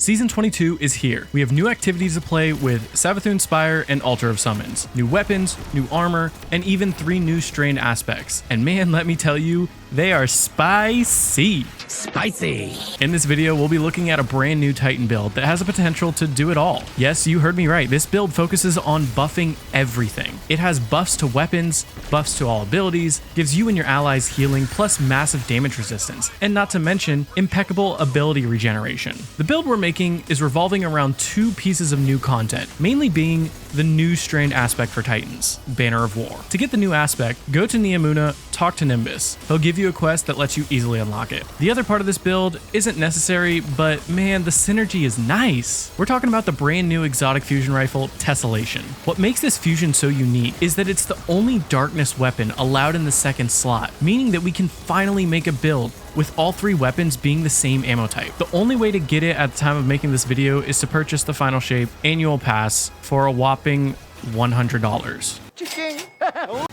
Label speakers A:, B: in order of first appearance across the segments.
A: Season 22 is here. We have new activities to play with Savathûn Spire and Altar of Summons, new weapons, new armor, and even 3 new Strand Aspects. And man, let me tell you, they are spicy.
B: Spicy.
A: In this video, we'll be looking at a brand new Titan build that has the potential to do it all. Yes, you heard me right. This build focuses on buffing everything. It has buffs to weapons, buffs to all abilities, gives you and your allies healing, plus massive damage resistance, and not to mention impeccable ability regeneration. The build we're making is revolving around 2 pieces of new content, mainly being the new Strand Aspect for Titans, Banner of War. To get the new aspect, go to Neomuna, talk to Nimbus. He'll give you a quest that lets you easily unlock it. The other part of this build isn't necessary, but man, the synergy is nice. We're talking about the brand new exotic fusion rifle, Tessellation. What makes this fusion so unique is that it's the only darkness weapon allowed in the 2nd slot, meaning that we can finally make a build with all 3 weapons being the same ammo type. The only way to get it at the time of making this video is to purchase the Final Shape annual pass for a whopping $100.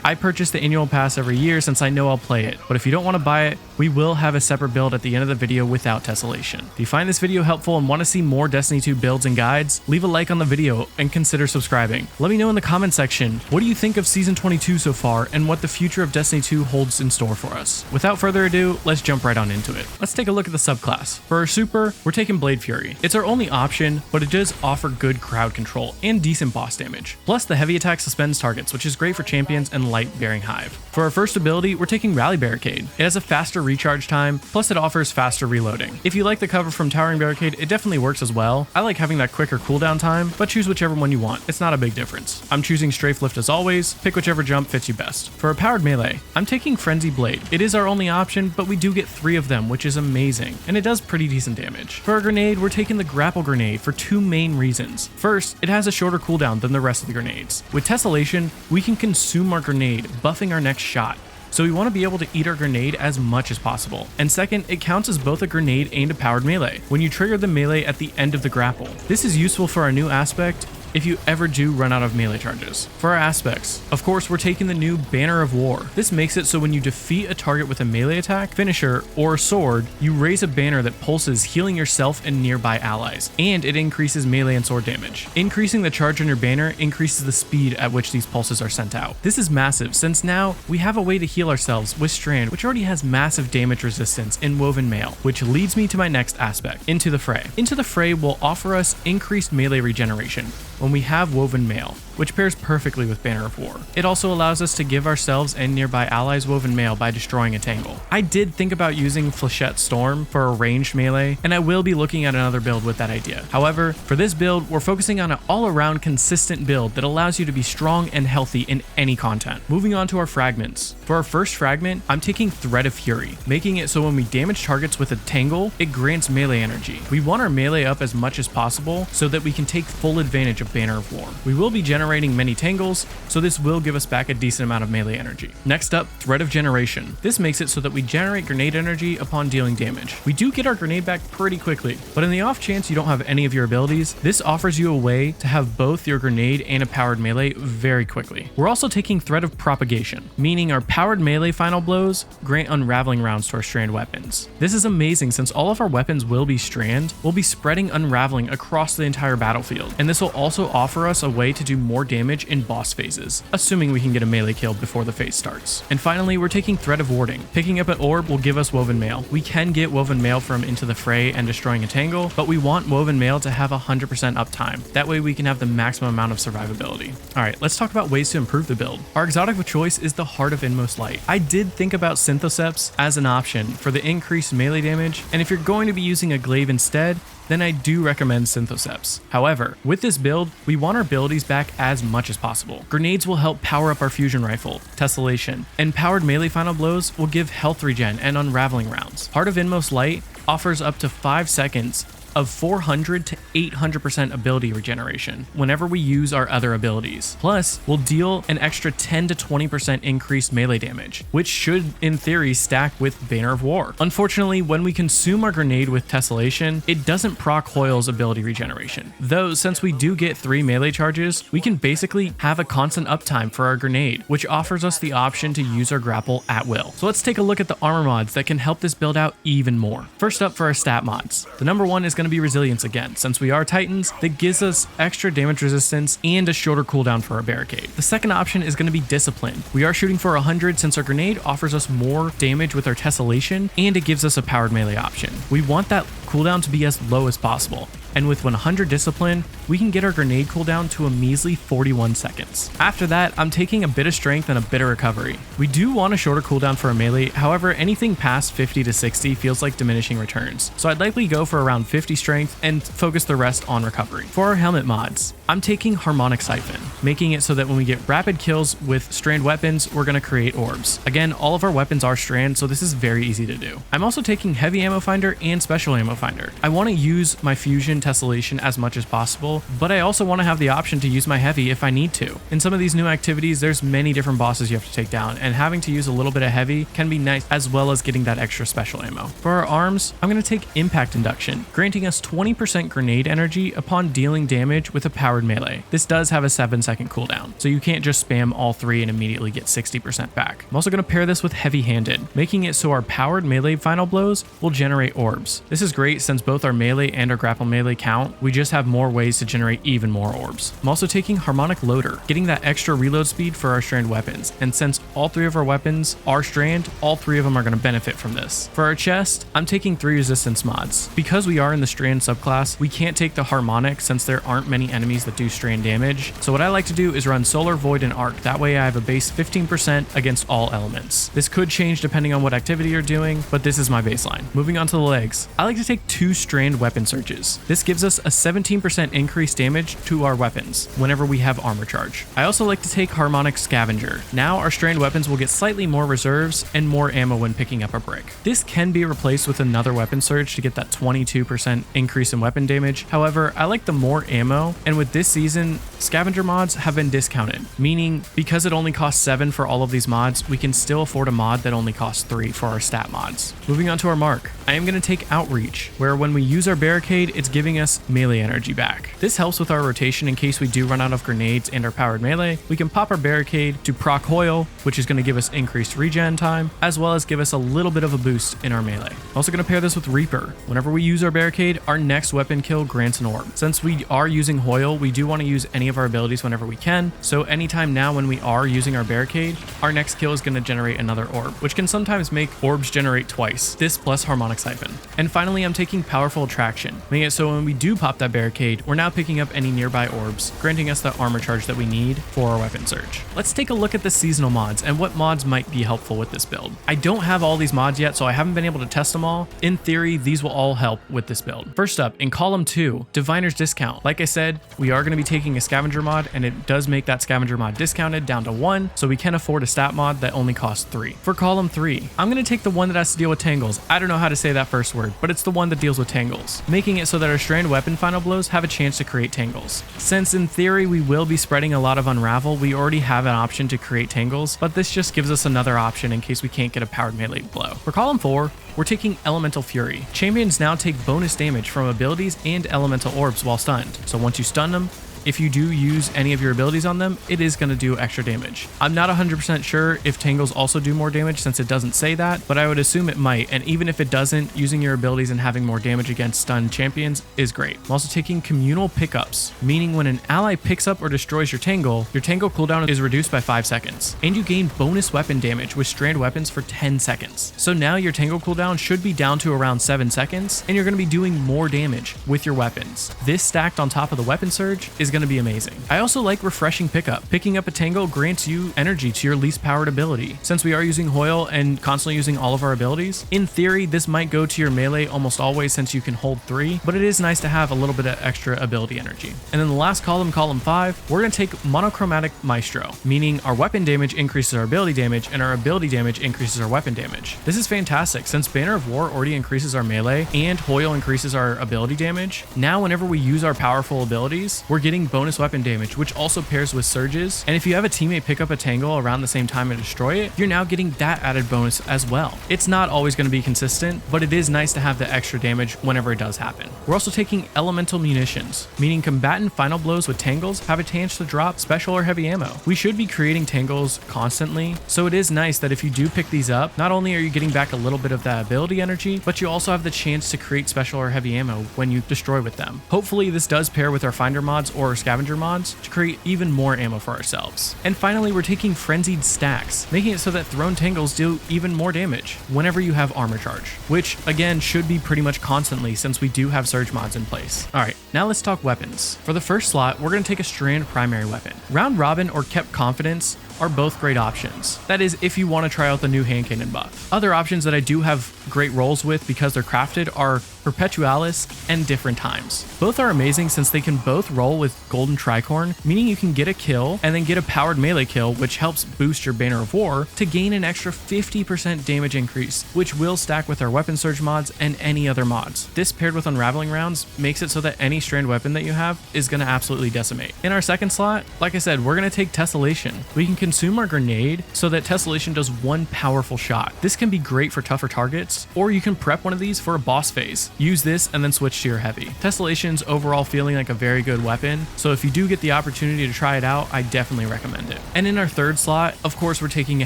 A: I purchase the annual pass every year since I know I'll play it, but if you don't want to buy it, we will have a separate build at the end of the video without Tessellation. If you find this video helpful and want to see more Destiny 2 builds and guides, leave a like on the video and consider subscribing. Let me know in the comment section, what do you think of Season 22 so far and what the future of Destiny 2 holds in store for us? Without further ado, let's jump right on into it. Let's take a look at the subclass. For our super, we're taking Blade Fury. It's our only option, but it does offer good crowd control and decent boss damage. Plus, the heavy attack suspends targets, which is great for champions and light bearing hive. For our first ability, we're taking Rally Barricade. It has a faster recharge time, plus it offers faster reloading. If you like the cover from Towering Barricade, it definitely works as well. I like having that quicker cooldown time, but choose whichever one you want. It's not a big difference. I'm choosing Strafe Lift as always. Pick whichever jump fits you best. For a powered melee, I'm taking Frenzy Blade. It is our only option, but we do get 3 of them, which is amazing, and it does pretty decent damage. For a grenade, we're taking the Grapple Grenade for 2 main reasons. First, it has a shorter cooldown than the rest of the grenades. With Tessellation, we can consume our grenade, buffing our next shot. So we want to be able to eat our grenade as much as possible. And second, it counts as both a grenade and a powered melee when you trigger the melee at the end of the grapple. This is useful for our new aspect if you ever do run out of melee charges. For our aspects, of course, we're taking the new Banner of War. This makes it so when you defeat a target with a melee attack, finisher, or a sword, you raise a banner that pulses, healing yourself and nearby allies, and it increases melee and sword damage. Increasing the charge on your banner increases the speed at which these pulses are sent out. This is massive since now we have a way to heal ourselves with Strand, which already has massive damage resistance in Woven Mail, which leads me to my next aspect, Into the Fray. Into the Fray will offer us increased melee regeneration when we have Woven Mail, which pairs perfectly with Banner of War. It also allows us to give ourselves and nearby allies Woven Mail by destroying a tangle. I did think about using Flechette Storm for a ranged melee, and I will be looking at another build with that idea. However, for this build, we're focusing on an all-around consistent build that allows you to be strong and healthy in any content. Moving on to our fragments. For our first fragment, I'm taking Thread of Fury, making it so when we damage targets with a tangle, it grants melee energy. We want our melee up as much as possible so that we can take full advantage of Banner of War. We will be generating many tangles, so this will give us back a decent amount of melee energy. Next up, Thread of Generation. This makes it so that we generate grenade energy upon dealing damage. We do get our grenade back pretty quickly, but in the off chance you don't have any of your abilities, this offers you a way to have both your grenade and a powered melee very quickly. We're also taking Thread of Propagation, meaning our powered melee final blows grant unraveling rounds to our Strand weapons. This is amazing since all of our weapons will be Strand, we'll be spreading unraveling across the entire battlefield, and this will also offer us a way to do more damage in boss phases, assuming we can get a melee kill before the phase starts. And finally, we're taking Thread of Warding. Picking up an orb will give us Woven Mail. We can get Woven Mail from Into the Fray and destroying a tangle, but we want Woven Mail to have 100% uptime. That way we can have the maximum amount of survivability. Alright, let's talk about ways to improve the build. Our exotic of choice is the Heart of Inmost Light. I did think about Synthoceps as an option for the increased melee damage, and if you're going to be using a glaive instead, then I do recommend Synthoceps. However, with this build, we want our abilities back as much as possible. Grenades will help power up our fusion rifle, Tessellation, and powered melee final blows will give health regen and unraveling rounds. Heart of Inmost Light offers up to 5 seconds of 400 to 800% ability regeneration whenever we use our other abilities. Plus, we'll deal an extra 10 to 20% increased melee damage, which should, in theory, stack with Banner of War. Unfortunately, when we consume our grenade with Tessellation, it doesn't proc Hoyle's ability regeneration. Though, since we do get 3 melee charges, we can basically have a constant uptime for our grenade, which offers us the option to use our grapple at will. So let's take a look at the armor mods that can help this build out even more. First up for our stat mods. The number one is going going to be resilience again. Since we are Titans, that gives us extra damage resistance and a shorter cooldown for our barricade. The second option is going to be discipline. We are shooting for 100 since our grenade offers us more damage with our tessellation, and it gives us a powered melee option. We want that cooldown to be as low as possible. And with 100 discipline, we can get our grenade cooldown to a measly 41 seconds. After that, I'm taking a bit of strength and a bit of recovery. We do want a shorter cooldown for a melee, however, anything past 50 to 60 feels like diminishing returns. So I'd likely go for around 50 strength and focus the rest on recovery. For our helmet mods, I'm taking Harmonic Siphon, making it so that when we get rapid kills with strand weapons, we're going to create orbs. Again, all of our weapons are strand, so this is very easy to do. I'm also taking Heavy Ammo Finder and Special Ammo Finder. I want to use my Fusion Tessellation as much as possible, but I also want to have the option to use my heavy if I need to. In some of these new activities, there's many different bosses you have to take down, and having to use a little bit of heavy can be nice, as well as getting that extra special ammo. For our arms, I'm going to take Impact Induction, granting us 20% grenade energy upon dealing damage with a powered melee. This does have a 7-second cooldown, so you can't just spam all three and immediately get 60% back. I'm also going to pair this with Heavy Handed, making it so our powered melee final blows will generate orbs. This is great since both our melee and our grapple melee count. We just have more ways to generate even more orbs. I'm also taking Harmonic Loader, getting that extra reload speed for our strand weapons, and since all three of our weapons are strand, all three of them are going to benefit from this. For our chest, I'm taking 3 resistance mods. Because we are in the strand subclass, we can't take the harmonic since there aren't many enemies that do strand damage, so what I like to do is run Solar, Void, and Arc. That way I have a base 15% against all elements. This could change depending on what activity you're doing, but this is my baseline. Moving on to the legs, I like to take 2 strand weapon searches. This gives us a 17% increased damage to our weapons whenever we have armor charge. I also like to take Harmonic Scavenger. Now our strand weapons will get slightly more reserves and more ammo when picking up a brick. This can be replaced with another weapon surge to get that 22% increase in weapon damage. However, I like the more ammo, and with this season, scavenger mods have been discounted, meaning because it only costs 7 for all of these mods, we can still afford a mod that only costs 3 for our stat mods. Moving on to our mark, I am going to take Outreach, where when we use our barricade, it's giving us melee energy back. This helps with our rotation in case we do run out of grenades and our powered melee. We can pop our barricade to proc Hoil, which is going to give us increased regen time, as well as give us a little bit of a boost in our melee. I'm also going to pair this with Reaper. Whenever we use our barricade, our next weapon kill grants an orb. Since we are using Hoil, we do want to use any of our abilities whenever we can, so anytime now when we are using our barricade, our next kill is going to generate another orb, which can sometimes make orbs generate twice, this plus Harmonic Siphon. And finally, I'm taking Powerful Attraction, making it so when we do pop that barricade, we're now picking up any nearby orbs, granting us the armor charge that we need for our weapon surge. Let's take a look at the seasonal mods and what mods might be helpful with this build. I don't have all these mods yet, so I haven't been able to test them all. In theory, these will all help with this build. First up, in column 2, Diviner's Discount. Like I said, we are going to be taking a scavenger mod, and it does make that scavenger mod discounted down to 1, so we can afford a stat mod that only costs 3. For column 3, I'm going to take the one that has to deal with tangles. I don't know how to say that first word, but it's the one that deals with tangles, making it so that our strand weapon final blows have a chance to create tangles. Since in theory we will be spreading a lot of unravel, we already have an option to create tangles, but this just gives us another option in case we can't get a powered melee blow. For column 4, we're taking Elemental Fury. Champions now take bonus damage from abilities and elemental orbs while stunned, so once you stun them, if you do use any of your abilities on them, it is going to do extra damage. I'm not 100% sure if tangles also do more damage since it doesn't say that, but I would assume it might, and even if it doesn't, using your abilities and having more damage against stunned champions is great. I'm also taking Communal Pickups, meaning when an ally picks up or destroys your tangle cooldown is reduced by 5 seconds, and you gain bonus weapon damage with strand weapons for 10 seconds. So now your tangle cooldown should be down to around 7 seconds, and you're going to be doing more damage with your weapons. This stacked on top of the weapon surge is going to be amazing. I also like Refreshing Pickup. Picking up a tangle grants you energy to your least powered ability. Since we are using Hoil and constantly using all of our abilities, in theory this might go to your melee almost always since you can hold 3, but it is nice to have a little bit of extra ability energy. And then the last column, column 5, we're going to take Monochromatic Maestro, meaning our weapon damage increases our ability damage and our ability damage increases our weapon damage. This is fantastic since Banner of War already increases our melee and Hoil increases our ability damage. Now whenever we use our powerful abilities, we're getting getting bonus weapon damage, which also pairs with surges. And if you have a teammate pick up a tangle around the same time and destroy it, you're now getting that added bonus as well. It's not always going to be consistent, but it is nice to have the extra damage whenever it does happen. We're also taking elemental munitions, meaning combatant final blows with tangles have a chance to drop special or heavy ammo. We should be creating tangles constantly, so it is nice that if you do pick these up, not only are you getting back a little bit of that ability energy, but you also have the chance to create special or heavy ammo when you destroy with them. Hopefully this does pair with our finder mods or scavenger mods to create even more ammo for ourselves. And finally, we're taking frenzied stacks, making it so that thrown tangles do even more damage whenever you have armor charge, which again should be pretty much constantly since we do have surge mods in place. Alright, now let's talk weapons. For the first slot, we're going to take a Strand primary weapon. Round Robin or Kept Confidence are both great options. That is, if you want to try out the new hand cannon buff. Other options that I do have great rolls with because they're crafted are Perpetualis and Different Times. Both are amazing since they can both roll with Golden Tricorn, meaning you can get a kill and then get a powered melee kill, which helps boost your Banner of War to gain an extra 50% damage increase, which will stack with our weapon surge mods and any other mods. This paired with Unraveling Rounds makes it so that any Strand weapon that you have is going to absolutely decimate. In our second slot, like I said, we're going to take Tessellation. We can consume our grenade so that Tessellation does one powerful shot. This can be great for tougher targets, or you can prep one of these for a boss phase. Use this and then switch to your heavy. Tessellation's overall feeling like a very good weapon, so if you do get the opportunity to try it out, I definitely recommend it. And in our third slot, of course, we're taking a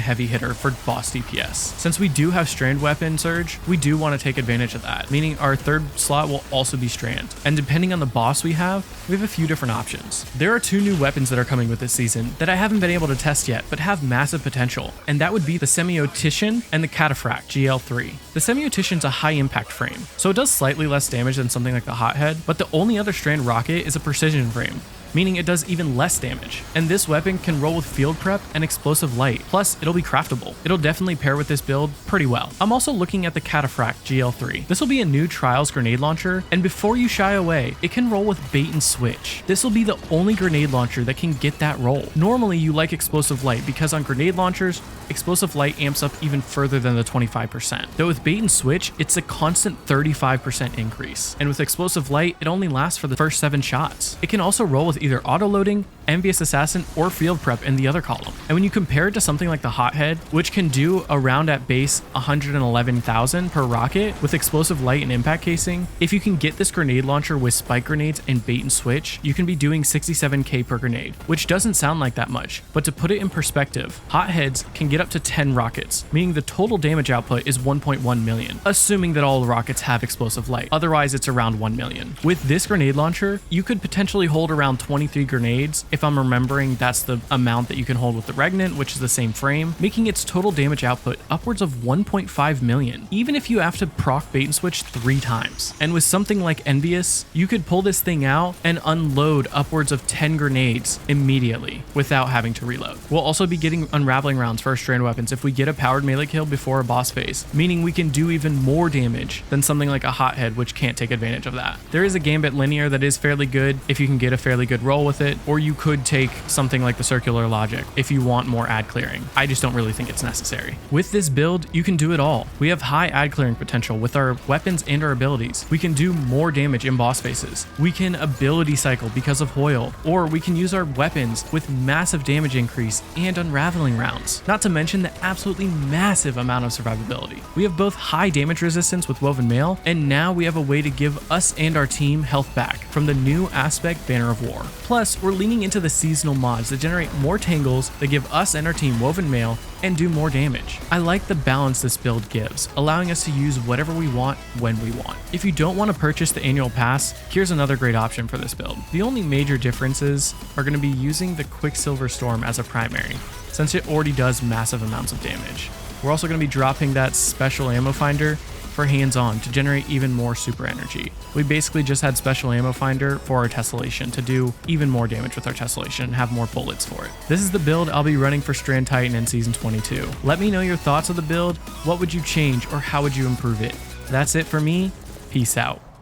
A: heavy hitter for boss DPS. Since we do have Strand weapon surge, we do want to take advantage of that, meaning our third slot will also be Strand. And depending on the boss we have a few different options. There are two new weapons that are coming with this season that I haven't been able to test yet, but have massive potential, and that would be the Semiotician and the Cataphract GL3. The Semiotician's a high impact frame, so it does slightly less damage than something like the Hothead, but the only other Strand rocket is a precision frame, meaning it does even less damage. And this weapon can roll with field prep and explosive light, plus it'll be craftable. It'll definitely pair with this build pretty well. I'm also looking at the Cataphract GL3. This will be a new Trials grenade launcher, and before you shy away, it can roll with bait and switch. This will be the only grenade launcher that can get that roll. Normally you like explosive light because on grenade launchers, explosive light amps up even further than the 25%. Though with bait and switch, it's a constant 35% increase. And with explosive light, it only lasts for the first 7 shots. It can also roll with either auto-loading, Envious Assassin, or field prep in the other column. And when you compare it to something like the Hothead, which can do around at base 111,000 per rocket with explosive light and impact casing, if you can get this grenade launcher with spike grenades and bait and switch, you can be doing 67k per grenade, which doesn't sound like that much, but to put it in perspective, Hotheads can get up to 10 rockets, meaning the total damage output is 1.1 million, assuming that all the rockets have explosive light. Otherwise, it's around 1 million. With this grenade launcher, you could potentially hold around 23 grenades. If I'm remembering, that's the amount that you can hold with the Regnant, which is the same frame, making its total damage output upwards of 1.5 million, even if you have to proc bait and switch 3 times. And with something like Envious, you could pull this thing out and unload upwards of 10 grenades immediately without having to reload. We'll also be getting Unraveling Rounds for our Strand weapons if we get a powered melee kill before a boss phase, meaning we can do even more damage than something like a Hothead, which can't take advantage of that. There is a Gambit linear that is fairly good if you can get a fairly good roll with it, or you could take something like the Circular Logic if you want more ad clearing. I just don't really think it's necessary. With this build, you can do it all. We have high ad clearing potential with our weapons and our abilities. We can do more damage in boss phases. We can ability cycle because of Hoyle, or we can use our weapons with massive damage increase and Unraveling Rounds, not to mention the absolutely massive amount of survivability. We have both high damage resistance with Woven Mail, and now we have a way to give us and our team health back from the new Aspect Banner of War. Plus, we're leaning into the seasonal mods that generate more tangles that give us and our team Woven Mail and do more damage. I like the balance this build gives, allowing us to use whatever we want when we want. If you don't want to purchase the annual pass, here's another great option for this build. The only major differences are going to be using the Quicksilver Storm as a primary, since it already does massive amounts of damage. We're also going to be dropping that special ammo finder for hands-on to generate even more super energy. We basically just had special ammo finder for our Tessellation to do even more damage with our Tessellation and have more bullets for it. This is the build I'll be running for Strand Titan in Season 22. Let me know your thoughts of the build. What would you change or how would you improve it? That's it for me. Peace out.